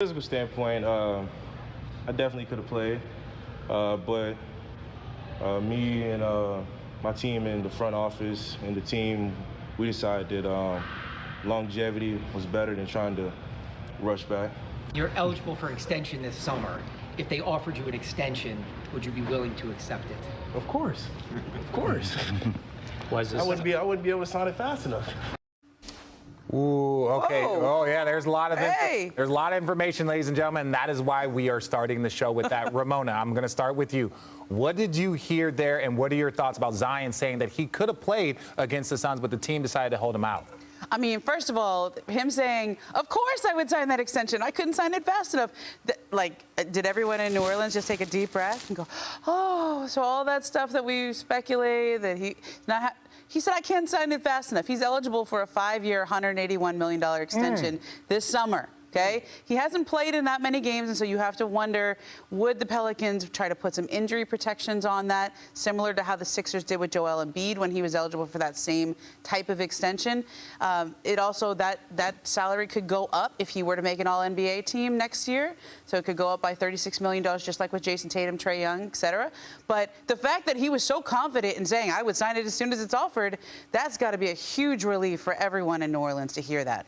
Physical standpoint, I definitely could have played, but me and my team in the front office and the team, we decided that longevity was better than trying to rush back. You're eligible for extension this summer. If they offered you an extension, would you be willing to accept it? Of course, of course. I wouldn't be able to sign it fast enough. Ooh, okay. Whoa. Oh, yeah, there's a lot of Hey. there's a lot of information, ladies and gentlemen, and that is why we are starting the show with that. Ramona, I'm going to start with you. What did you hear there, and what are your thoughts about Zion saying that he could have played against the Suns, but the team decided to hold him out? I mean, first of all, him saying, of course I would sign that extension. I couldn't sign it fast enough. Did everyone in New Orleans just take a deep breath and go, oh, so all that stuff that we speculate that he said, I can't sign it fast enough. He's eligible for a 5-year, $181 million extension this summer. Okay? He hasn't played in that many games, and so you have to wonder, would the Pelicans try to put some injury protections on that, similar to how the Sixers did with Joel Embiid when he was eligible for that same type of extension? It also, that salary could go up if he were to make an All-NBA team next year. So it could go up by $36 million, just like with Jason Tatum, Trae Young, et cetera. But the fact that he was so confident in saying, I would sign it as soon as it's offered, that's got to be a huge relief for everyone in New Orleans to hear that.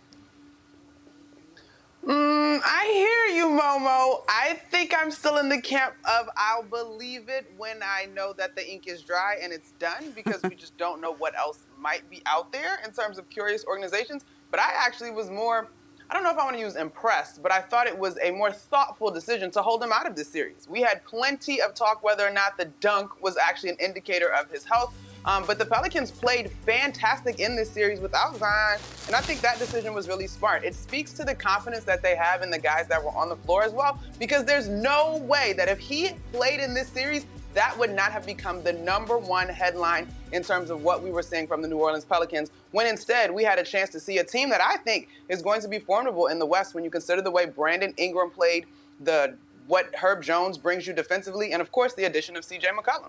I hear you, Momo. I think I'm still in the camp of I'll believe it when I know that the ink is dry and it's done, because we just don't know what else might be out there in terms of curious organizations. But I actually was more, I don't know if I want to use impressed, but I thought it was a more thoughtful decision to hold him out of this series. We had plenty of talk whether or not the dunk was actually an indicator of his health. But the Pelicans played fantastic in this series without Zion, and I think that decision was really smart. It speaks to the confidence that they have in the guys that were on the floor as well, because there's no way that if he played in this series, that would not have become the #1 headline in terms of what we were seeing from the New Orleans Pelicans, when instead we had a chance to see a team that I think is going to be formidable in the West when you consider the way Brandon Ingram played, what Herb Jones brings you defensively, and of course the addition of C.J. McCollum.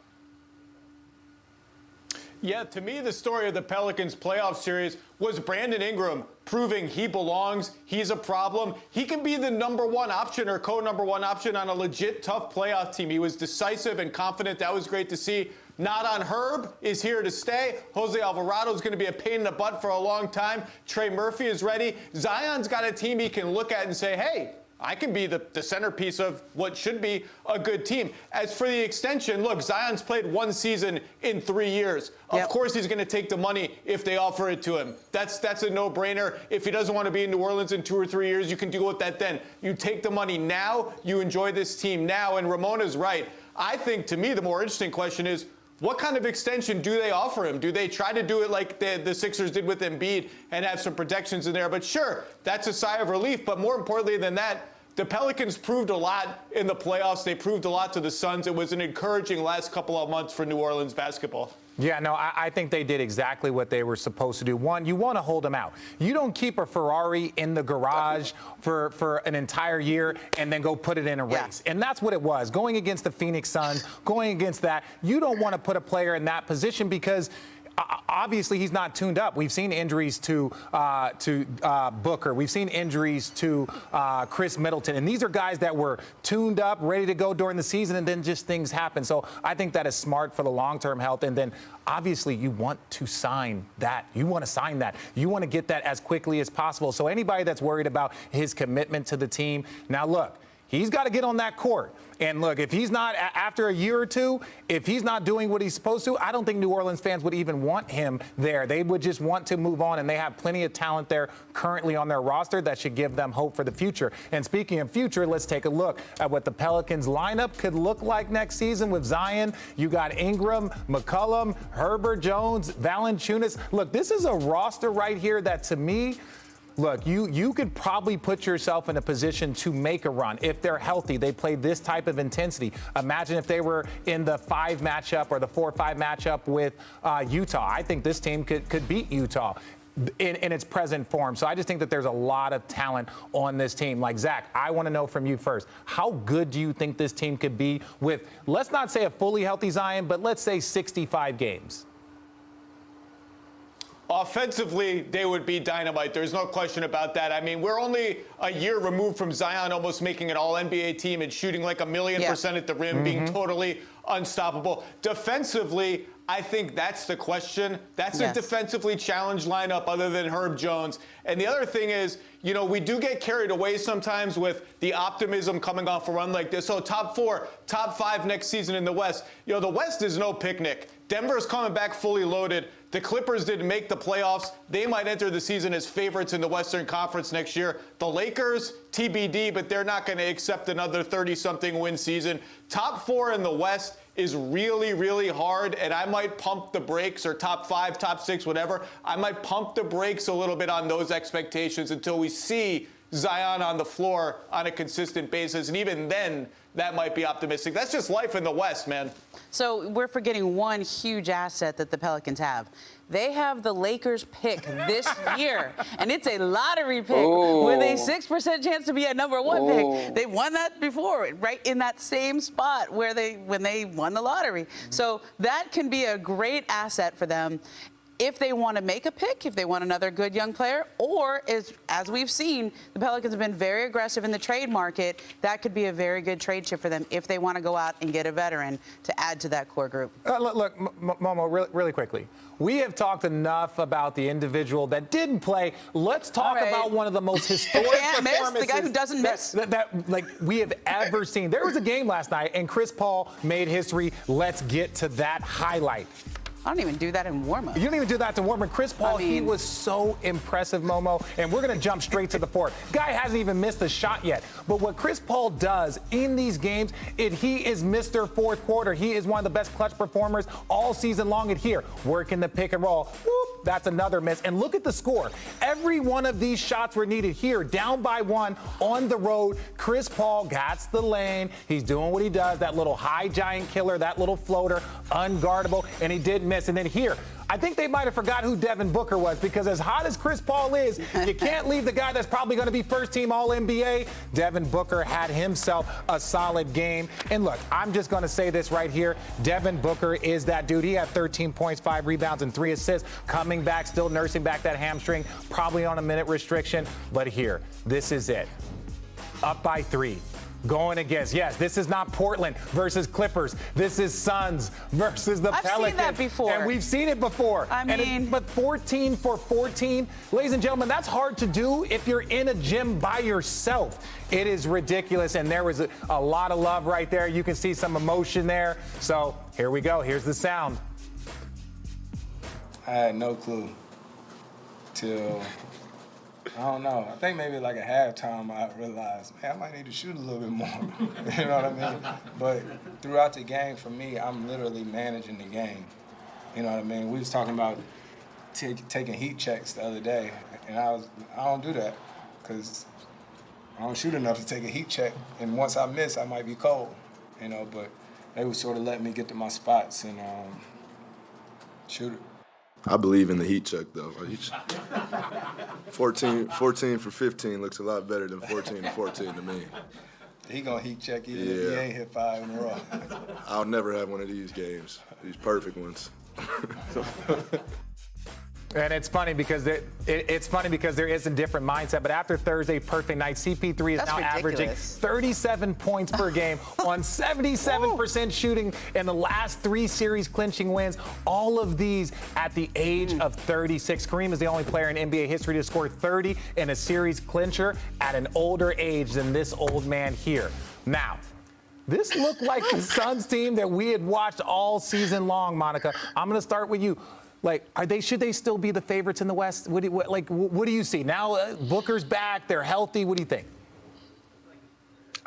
Yeah, to me, the story of the Pelicans playoff series was Brandon Ingram proving he belongs, he's a problem. He can be the #1 option or co-#1 option on a legit tough playoff team. He was decisive and confident. That was great to see. Not on Herb is here to stay. Jose Alvarado is going to be a pain in the butt for a long time. Trey Murphy is ready. Zion's got a team he can look at and say, hey, I can be the centerpiece of what should be a good team. As for the extension, look, Zion's played 1 season in 3 years. Of course he's going to take the money if they offer it to him. That's a no-brainer. If he doesn't want to be in New Orleans in 2 or 3 years, you can deal with that then. You take the money now, you enjoy this team now, and Ramona's right. I think, to me, the more interesting question is, what kind of extension do they offer him? Do they try to do it like the Sixers did with Embiid and have some protections in there? But sure, that's a sigh of relief. But more importantly than that, the Pelicans proved a lot in the playoffs. They proved a lot to the Suns. It was an encouraging last couple of months for New Orleans basketball. Yeah, no, I think they did exactly what they were supposed to do. One, you want to hold them out. You don't keep a Ferrari in the garage for an entire year and then go put it in a race. And that's what it was. Going against the Phoenix Suns, going against that, you don't want to put a player in that position because obviously he's not tuned up. We've seen injuries to Booker. We've seen injuries to Chris Middleton. And these are guys that were tuned up, ready to go during the season, and then just things happen. So I think that is smart for the long-term health. And then obviously you want to sign that. You want to sign that. You want to get that as quickly as possible. So anybody that's worried about his commitment to the team, now look, he's got to get on that court. And look, if he's not, after a year or two, if he's not doing what he's supposed to, I don't think New Orleans fans would even want him there. They would just want to move on, and they have plenty of talent there currently on their roster that should give them hope for the future. And speaking of future, let's take a look at what the Pelicans lineup could look like next season with Zion. You got Ingram, McCollum, Herbert Jones, Valanciunas. Look, this is a roster right here that, to me, look, you could probably put yourself in a position to make a run. If they're healthy, they play this type of intensity. Imagine if they were in the 5 matchup or the 4-5 matchup with Utah. I think this team could beat Utah in its present form. So I just think that there's a lot of talent on this team. Like, Zach, I want to know from you first, how good do you think this team could be with, let's not say a fully healthy Zion, but let's say 65 games? Offensively, they would be dynamite. There's no question about that. I mean, we're only a year removed from Zion almost making an all-NBA team and shooting like 1,000,000% at the rim, being totally unstoppable. Defensively, I think that's the question. That's a defensively challenged lineup other than Herb Jones. And the other thing is, you know, we do get carried away sometimes with the optimism coming off a run like this. So top 4, top 5 next season in the West. You know, the West is no picnic. Denver's coming back fully loaded. The Clippers didn't make the playoffs. They might enter the season as favorites in the Western Conference next year. The Lakers, TBD, but they're not going to accept another 30-something win season. Top 4 in the West is really, really hard, and I might pump the brakes, or top 5, top 6, whatever. I might pump the brakes a little bit on those expectations until we see Zion on the floor on a consistent basis, and even then, that might be optimistic. That's just life in the West, man. So we're forgetting one huge asset that the Pelicans have. They have the Lakers pick this year, and it's a lottery pick with a 6% chance to be a number 1 pick. They won that before, right in that same spot where when they won the lottery. So that can be a great asset for them if they want to make a pick, if they want another good young player, or as we've seen, the Pelicans have been very aggressive in the trade market. That could be a very good trade chip for them if they want to go out and get a veteran to add to that core group. Look, Momo, really quickly. We have talked enough about the individual that didn't play. Let's talk about one of the most historic performances the guy who doesn't miss. That we have ever seen. There was a game last night, and Chris Paul made history. Let's get to that highlight. I don't even do that in warm-up. You don't even do that to warm-up. Chris Paul, he was so impressive, Momo, and we're going to jump straight to the fourth. Guy hasn't even missed a shot yet. But what Chris Paul does in these games, he is Mr. Fourth Quarter. He is one of the best clutch performers all season long at here. Working the pick and roll. Whoop, that's another miss. And look at the score. Every one of these shots were needed here. Down by 1 on the road. Chris Paul gets the lane. He's doing what he does. That little high giant killer, that little floater, unguardable, and he did miss. And then here, I think they might have forgot who Devin Booker was, because as hot as Chris Paul is, you can't leave the guy that's probably going to be first-team All-NBA. Devin Booker had himself a solid game. And look, I'm just going to say this right here. Devin Booker is that dude. He had 13 points, 5 rebounds, and 3 assists. Coming back, still nursing back that hamstring, probably on a minute restriction. But here, this is it. Up by 3. Going against, this is not Portland versus Clippers. This is Suns versus the Pelicans. I've seen that before. And we've seen it before. But 14 for 14, ladies and gentlemen, that's hard to do if you're in a gym by yourself. It is ridiculous, and there was a lot of love right there. You can see some emotion there. So here we go. Here's the sound. I had no clue till, I don't know, I think maybe like at halftime I realized, man, I might need to shoot a little bit more. You know what I mean? But throughout the game, for me, I'm literally managing the game. You know what I mean? We was talking about taking heat checks the other day, and I don't do that because I don't shoot enough to take a heat check. And once I miss, I might be cold, you know, but they would sort of let me get to my spots and shoot it. I believe in the heat check, though. 14 for 15 looks a lot better than 14 to 14 to me. He gonna heat check even if he ain't hit 5 in a row. I'll never have one of these games, these perfect ones. And it's funny because there is a different mindset. But after Thursday, perfect night, CP3 is now averaging 37 points per game on 77% shooting in the last 3 series clinching wins. All of these at the age of 36. Kareem is the only player in NBA history to score 30 in a series clincher at an older age than this old man here. Now, this looked like the Suns team that we had watched all season long, Monica. I'm going to start with you. Like, should they still be the favorites in the West? What do you see? Now Booker's back. They're healthy. What do you think?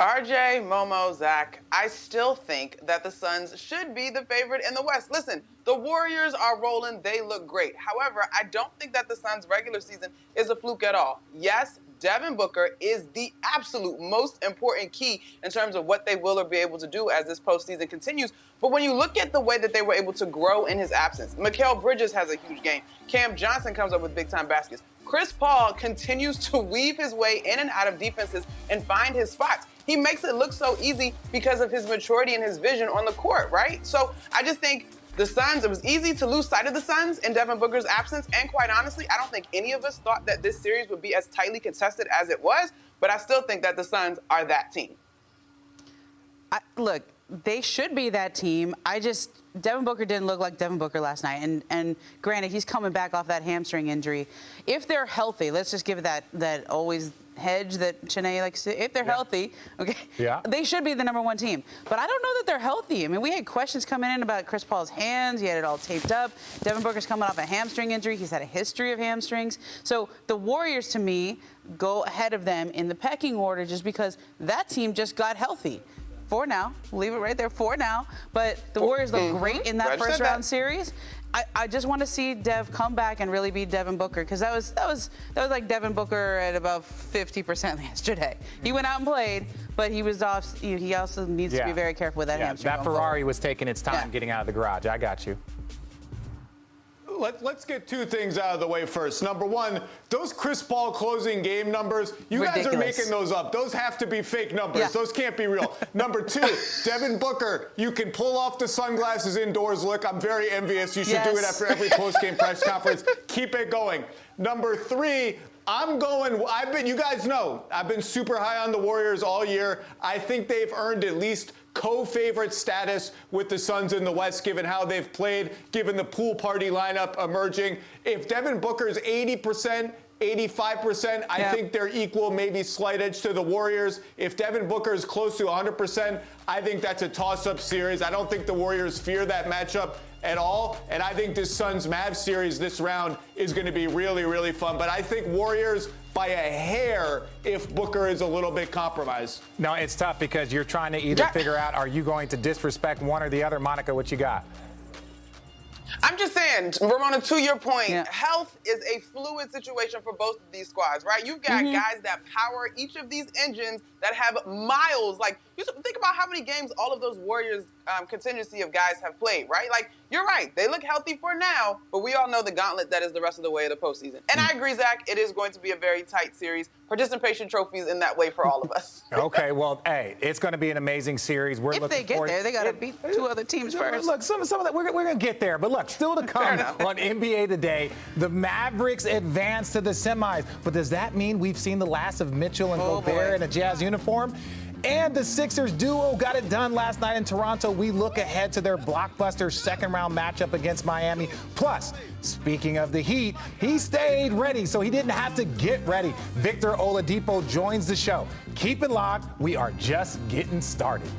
RJ, Momo, Zach, I still think that the Suns should be the favorite in the West. Listen, the Warriors are rolling. They look great. However, I don't think that the Suns' regular season is a fluke at all. Yes, Devin Booker is the absolute most important key in terms of what they will or be able to do as this postseason continues. But when you look at the way that they were able to grow in his absence, Mikal Bridges has a huge game. Cam Johnson comes up with big-time baskets. Chris Paul continues to weave his way in and out of defenses and find his spots. He makes it look so easy because of his maturity and his vision on the court, right? So I just think the Suns, it was easy to lose sight of the Suns in Devin Booker's absence. And quite honestly, I don't think any of us thought that this series would be as tightly contested as it was. But I still think that the Suns are that team. Look, they should be that team. Devin Booker didn't look like Devin Booker last night. And granted, he's coming back off that hamstring injury. If they're healthy, let's just give it that always hedge that Chiney likes to, if they're healthy, okay, they should be the #1 team. But I don't know that they're healthy. I mean, we had questions coming in about Chris Paul's hands. He had it all taped up. Devin Booker's coming off a hamstring injury. He's had a history of hamstrings. So the Warriors, to me, go ahead of them in the pecking order just because that team just got healthy. 4 now. Leave it right there. 4 now. But the Warriors look great in that first round series. I just want to see Dev come back and really beat Devin Booker because that was like Devin Booker at about 50% yesterday. He went out and played, but he was off. He also needs to be very careful with that hamstring. That Ferrari was taking its time getting out of the garage. I got you. Let's get 2 things out of the way first. Number 1, those Chris Paul closing game numbers, you guys are making those up. Those have to be fake numbers. Yeah. Those can't be real. Number 2, Devin Booker, you can pull off the sunglasses indoors look. I'm very envious. You should do it after every post-game press conference. Keep it going. Number 3, you guys know, I've been super high on the Warriors all year. I think they've earned at least co-favorite status with the Suns in the West, given how they've played, given the pool party lineup emerging. If Devin Booker's 80%, 85%, I think they're equal, maybe slight edge to the Warriors. If Devin Booker is close to 100%, I think that's a toss-up series. I don't think the Warriors fear that matchup at all. And I think this Suns-Mavs series this round is going to be really, really fun. But I think Warriors by a hair if Booker is a little bit compromised. No, it's tough because you're trying to either figure out, are you going to disrespect one or the other? Monica, what you got? I'm just saying, Ramona, to your point, health is a fluid situation for both of these squads, right? You've got guys that power each of these engines that have miles. Like, you think about how many games all of those Warriors contingency of guys have played, right? Like, you're right. They look healthy for now, but we all know the gauntlet that is the rest of the way of the postseason. And I agree, Zach, it is going to be a very tight series. Participation trophies in that way for all of us. Okay, well, hey, it's going to be an amazing series. We're if they get there, they got to beat 2 other teams first. Look, some of that, we're going to get there. But look, still to come on NBA Today, the Mavericks advance to the semis. But does that mean we've seen the last of Mitchell and Gobert in a Jazz uniform? And the Sixers duo got it done last night in Toronto. We look ahead to their blockbuster second-round matchup against Miami. Plus, speaking of the Heat, he stayed ready, so he didn't have to get ready. Victor Oladipo joins the show. Keep it locked. We are just getting started.